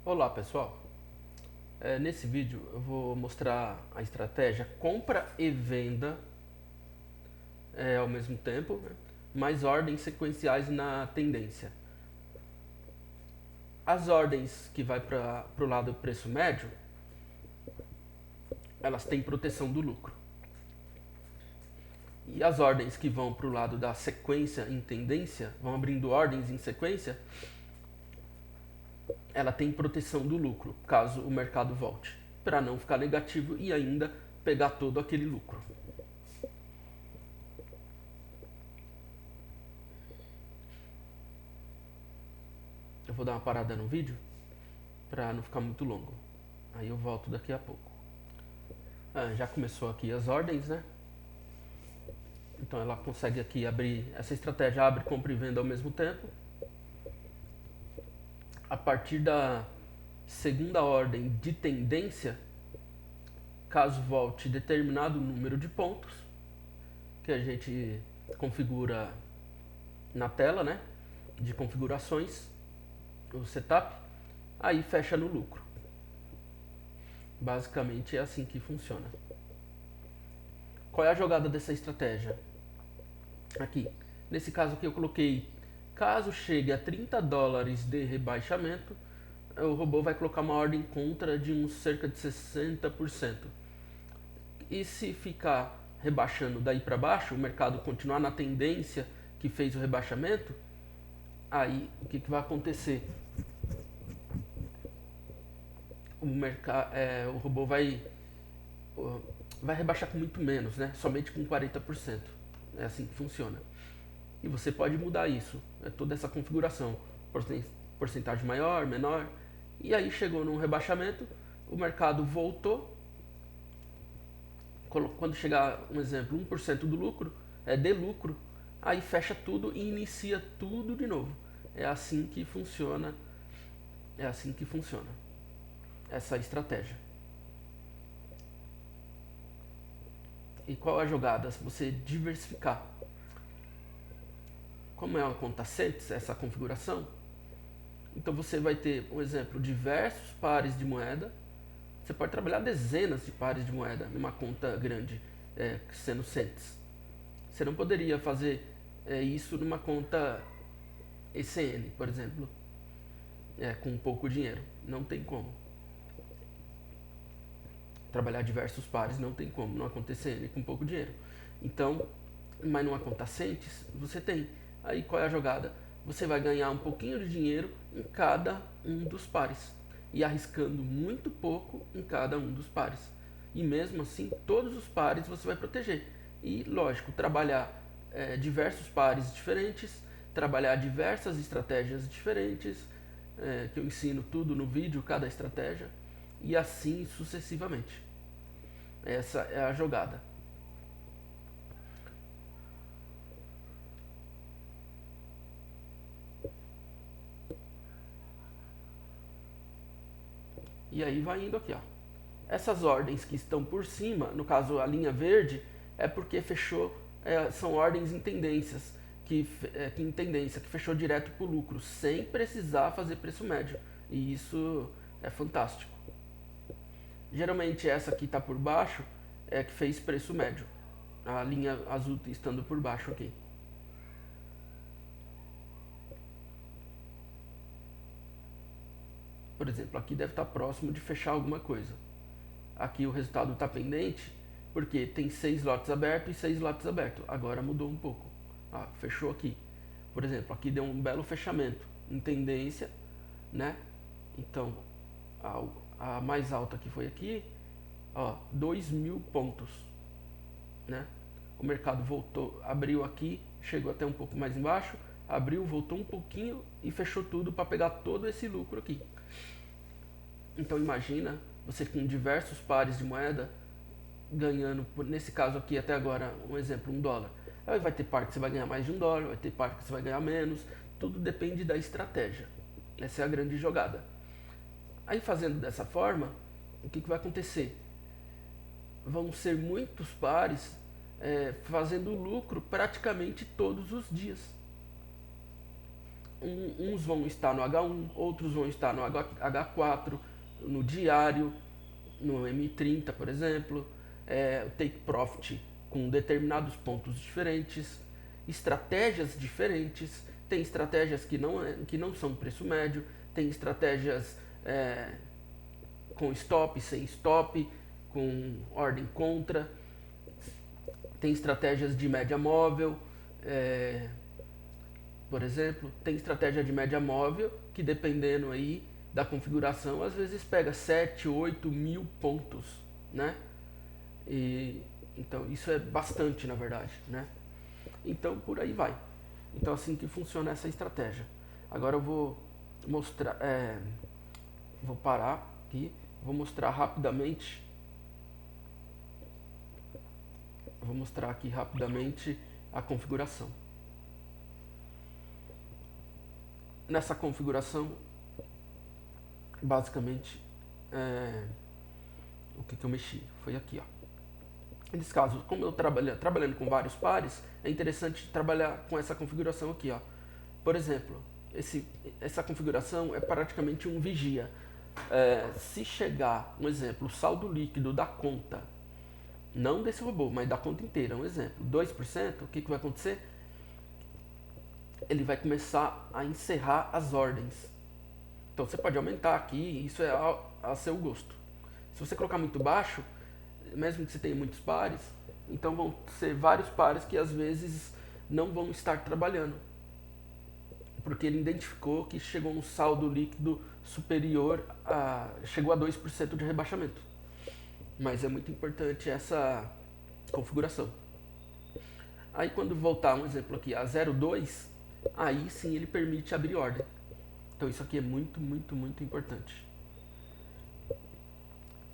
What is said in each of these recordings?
Olá pessoal, nesse vídeo eu vou mostrar a estratégia compra e venda ao mesmo tempo, né? Mais ordens sequenciais na tendência. As ordens que vai para o lado do preço médio, elas têm proteção do lucro. E as ordens que vão para o lado da sequência em tendência, vão abrindo ordens em sequência, ela tem proteção do lucro, caso o mercado volte, para não ficar negativo e ainda pegar todo aquele lucro. Eu vou dar uma parada no vídeo para não ficar muito longo. Aí eu volto daqui a pouco. Já começou aqui as ordens, né? Então ela consegue aqui abrir, essa estratégia abre compra e venda ao mesmo tempo. A partir da segunda ordem de tendência, caso volte determinado número de pontos, que a gente configura na tela, né? De configurações, o setup, aí fecha no lucro. Basicamente é assim que funciona. Qual é a jogada dessa estratégia? Aqui, nesse caso aqui eu coloquei, caso chegue a 30 dólares de rebaixamento, o robô vai colocar uma ordem contra de uns cerca de 60%. E se ficar rebaixando daí para baixo, o mercado continuar na tendência que fez o rebaixamento, aí o que vai acontecer? O robô vai rebaixar com muito menos, né? Somente com 40%. É assim que funciona. E você pode mudar isso, toda essa configuração, porcentagem maior, menor. E aí chegou num rebaixamento, o mercado voltou. Quando chegar, um exemplo, 1% do lucro, de lucro, aí fecha tudo e inicia tudo de novo. É assim que funciona. É assim que funciona essa estratégia. E qual é a jogada? Você diversificar. Como é uma conta CENTES, essa configuração, então você vai ter, por exemplo, diversos pares de moeda. Você pode trabalhar dezenas de pares de moeda numa conta grande, sendo CENTES. Você não poderia fazer isso numa conta ECN, por exemplo, com pouco dinheiro. Não tem como. Trabalhar diversos pares não tem como, numa conta ECN com pouco dinheiro. Então, mas numa conta CENTES, você tem. Aí qual é a jogada? Você vai ganhar um pouquinho de dinheiro em cada um dos pares e arriscando muito pouco em cada um dos pares. E mesmo assim, todos os pares você vai proteger. E lógico, trabalhar diversos pares diferentes, trabalhar diversas estratégias diferentes, que eu ensino tudo no vídeo, cada estratégia, e assim sucessivamente. Essa é a jogada. E aí vai indo aqui, ó. Essas ordens que estão por cima, no caso a linha verde, é porque fechou, são ordens em tendências, que em tendência, que fechou direto para o lucro, sem precisar fazer preço médio. E isso é fantástico. Geralmente essa que está por baixo é que fez preço médio. A linha azul estando por baixo aqui. Por exemplo, aqui deve estar próximo de fechar alguma coisa. Aqui o resultado está pendente, porque tem 6 lotes abertos e 6 lotes abertos. Agora mudou um pouco. Fechou aqui. Por exemplo, aqui deu um belo fechamento em tendência, né? Então, a mais alta que foi aqui, 2.000 pontos, né? O mercado voltou, abriu aqui, chegou até um pouco mais embaixo, abriu, voltou um pouquinho e fechou tudo para pegar todo esse lucro aqui. Então imagina você com diversos pares de moeda ganhando, nesse caso aqui até agora, um exemplo, $1. Aí vai ter par que você vai ganhar mais de $1, vai ter par que você vai ganhar menos, tudo depende da estratégia. Essa é a grande jogada. Aí fazendo dessa forma, o que vai acontecer? Vão ser muitos pares fazendo lucro praticamente todos os dias. uns vão estar no H1, outros vão estar no H4, no diário, no M30, por exemplo, o take profit com determinados pontos diferentes, estratégias diferentes. Tem estratégias que não são preço médio, tem estratégias com stop, sem stop, com ordem contra, tem estratégias de média móvel, por exemplo, tem estratégia de média móvel que, dependendo aí da configuração, às vezes pega 7, 8 mil pontos, né? Então isso é bastante, na verdade, né? Então por aí vai. Então assim que funciona essa estratégia. Agora eu vou mostrar, vou parar aqui, vou mostrar rapidamente. Vou mostrar aqui rapidamente a configuração. Nessa configuração, basicamente, o que eu mexi foi aqui, ó. Nesse caso, como eu trabalhando com vários pares, é interessante trabalhar com essa configuração aqui, ó. Por exemplo, essa configuração é praticamente um vigia. Se chegar, um exemplo, o saldo líquido da conta, não desse robô, mas da conta inteira, um exemplo, 2%, o que vai acontecer? Ele vai começar a encerrar as ordens. Então você pode aumentar aqui, isso é a seu gosto. Se você colocar muito baixo, mesmo que você tenha muitos pares, então vão ser vários pares que às vezes não vão estar trabalhando, porque ele identificou que chegou um saldo líquido superior chegou a 2% de rebaixamento. Mas é muito importante essa configuração. Aí quando voltar, um exemplo aqui, a 0,2, aí sim ele permite abrir ordem. Então isso aqui é muito, muito, muito importante.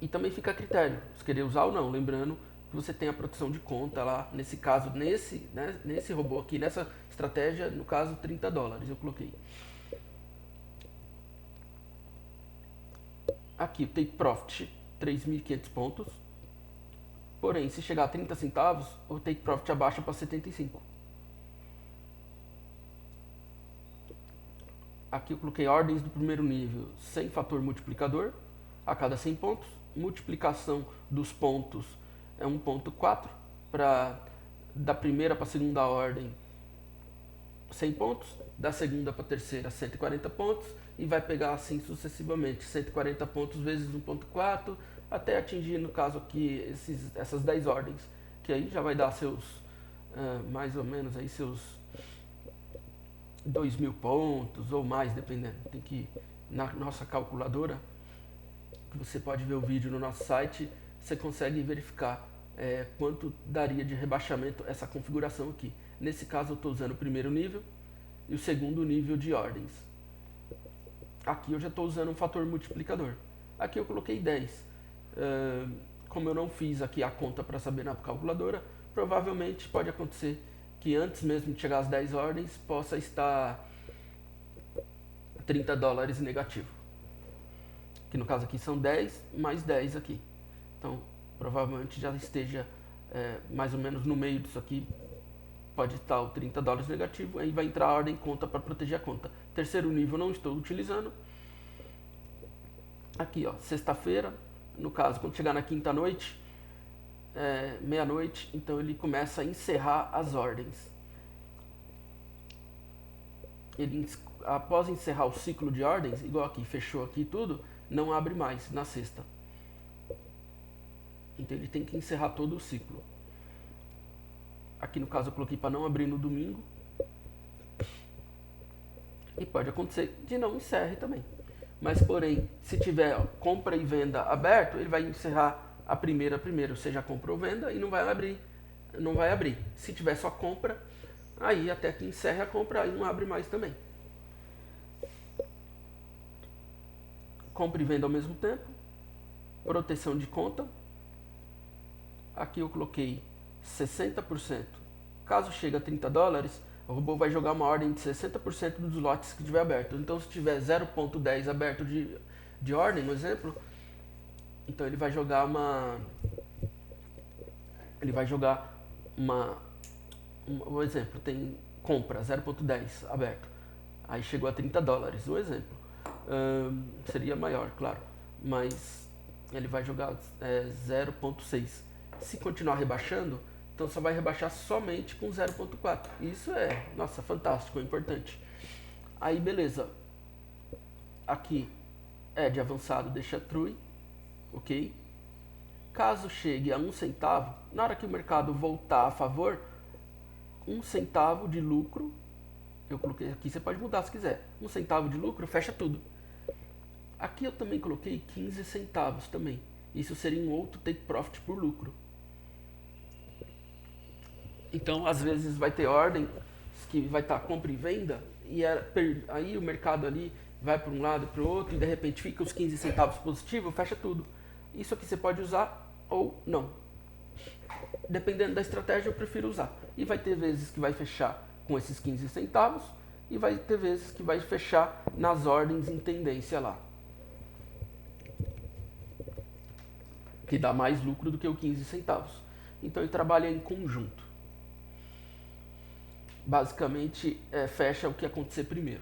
E também fica a critério, se querer usar ou não. Lembrando que você tem a proteção de conta lá, nesse caso, nesse robô aqui, nessa estratégia, no caso, $30 eu coloquei. Aqui o take profit, 3.500 pontos. Porém, se chegar a 30 centavos, o take profit abaixa para 75. Aqui eu coloquei ordens do primeiro nível sem fator multiplicador a cada 100 pontos. Multiplicação dos pontos é 1.4, da primeira para a segunda ordem 100 pontos, da segunda para a terceira 140 pontos, e vai pegar assim sucessivamente, 140 pontos vezes 1.4, até atingir, no caso aqui, essas 10 ordens, que aí já vai dar seus, mais ou menos aí seus 2.000 pontos ou mais, dependendo. Tem que ir na nossa calculadora, que você pode ver o vídeo no nosso site, você consegue verificar quanto daria de rebaixamento essa configuração aqui. Nesse caso eu estou usando o primeiro nível e o segundo nível de ordens. Aqui eu já estou usando um fator multiplicador. Aqui eu coloquei 10. Como eu não fiz aqui a conta para saber na calculadora, provavelmente pode acontecer que antes mesmo de chegar às 10 ordens possa estar $30 negativo. Que no caso aqui são 10 mais 10 aqui. Então provavelmente já esteja mais ou menos no meio disso aqui. Pode estar o $30 negativo, aí vai entrar a ordem conta para proteger a conta. Terceiro nível não estou utilizando. Aqui ó, sexta-feira, no caso quando chegar na quinta noite, meia-noite, então ele começa a encerrar as ordens. Ele, após encerrar o ciclo de ordens, igual aqui, fechou aqui tudo, não abre mais na sexta. Então ele tem que encerrar todo o ciclo. Aqui no caso eu coloquei para não abrir no domingo. E pode acontecer de não encerre também. Mas porém, se tiver compra e venda aberto, ele vai encerrar a primeira primeiro, seja compra ou venda, e não vai abrir. Se tiver só compra, aí até que encerre a compra, aí não abre mais também. Compra e venda ao mesmo tempo. Proteção de conta. Aqui eu coloquei 60%. Caso chegue a $30, o robô vai jogar uma ordem de 60% dos lotes que tiver aberto. Então se tiver 0.10 aberto de ordem, no exemplo, então ele vai jogar um exemplo, tem compra 0.10 aberto. Aí chegou a 30 dólares, um exemplo. Seria maior, claro, mas ele vai jogar 0,6. Se continuar rebaixando, então só vai rebaixar somente com 0,4. Isso é, nossa, fantástico, é importante. Aí beleza, aqui de avançado deixa true, ok? Caso chegue a 1 centavo, na hora que o mercado voltar a favor, 1 centavo de lucro, eu coloquei aqui, você pode mudar se quiser, 1 centavo de lucro, fecha tudo. Aqui eu também coloquei 15 centavos também. Isso seria um outro take profit por lucro. Então, às vezes vai ter ordem que vai estar compra e venda e aí o mercado ali vai para um lado e para o outro e de repente fica os 15 centavos positivo, fecha tudo. Isso aqui você pode usar ou não. Dependendo da estratégia, eu prefiro usar. E vai ter vezes que vai fechar com esses 15 centavos e vai ter vezes que vai fechar nas ordens em tendência lá, que dá mais lucro do que o 15 centavos. Então ele trabalha em conjunto. Basicamente, fecha o que acontecer primeiro.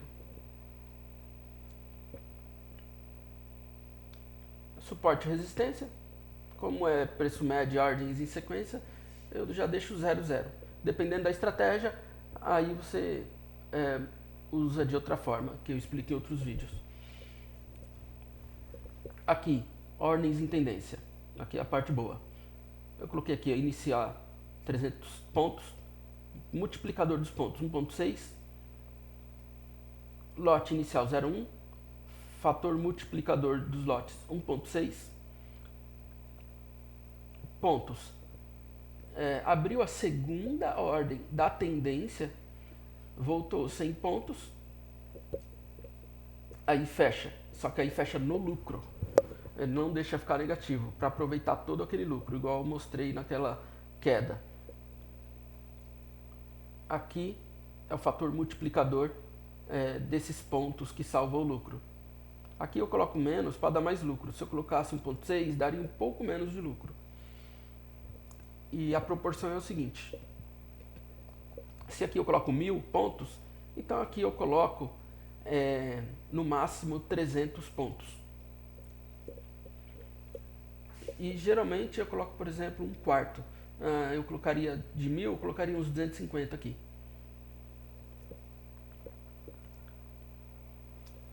Suporte e resistência. Como é preço médio e ordens em sequência, eu já deixo 0,0. Dependendo da estratégia, aí você usa de outra forma, que eu expliquei em outros vídeos. Aqui, ordens em tendência. Aqui é a parte boa. Eu coloquei aqui iniciar 300 pontos, multiplicador dos pontos 1.6, lote inicial 0,1, fator multiplicador dos lotes 1.6, pontos. Abriu a segunda ordem da tendência, voltou 100 pontos, aí fecha, só que aí fecha no lucro. Ele não deixa ficar negativo, para aproveitar todo aquele lucro, igual eu mostrei naquela queda. Aqui é o fator multiplicador desses pontos que salva o lucro. Aqui eu coloco menos para dar mais lucro. Se eu colocasse 1.6, daria um pouco menos de lucro. E a proporção é o seguinte. Se aqui eu coloco 1000 pontos, então aqui eu coloco no máximo 300 pontos. E geralmente eu coloco, por exemplo, um quarto. Eu colocaria de 1000, eu colocaria uns 250 aqui.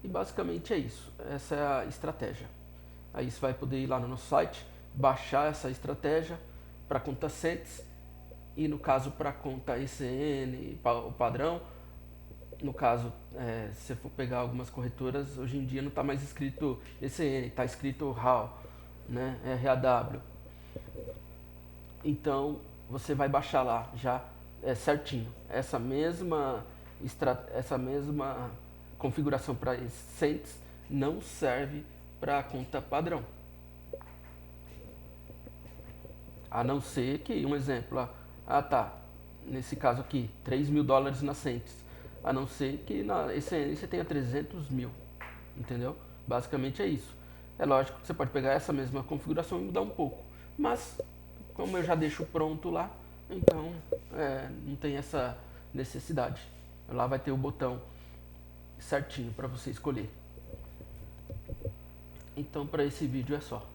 E basicamente é isso. Essa é a estratégia. Aí você vai poder ir lá no nosso site, baixar essa estratégia para a conta Cents e no caso para a conta ECN, o padrão. No caso, se você for pegar algumas corretoras, hoje em dia não está mais escrito ECN, está escrito RAW, né? RAW. Então você vai baixar lá já certinho. Essa mesma configuração para Cents não serve para a conta padrão. A não ser que, um exemplo, nesse caso aqui, 3 mil dólares na Cents. A não ser que na ECN você tenha 300 mil, entendeu? Basicamente é isso. É lógico que você pode pegar essa mesma configuração e mudar um pouco, mas como eu já deixo pronto lá, então não tem essa necessidade. Lá vai ter o botão certinho para você escolher. Então para esse vídeo é só.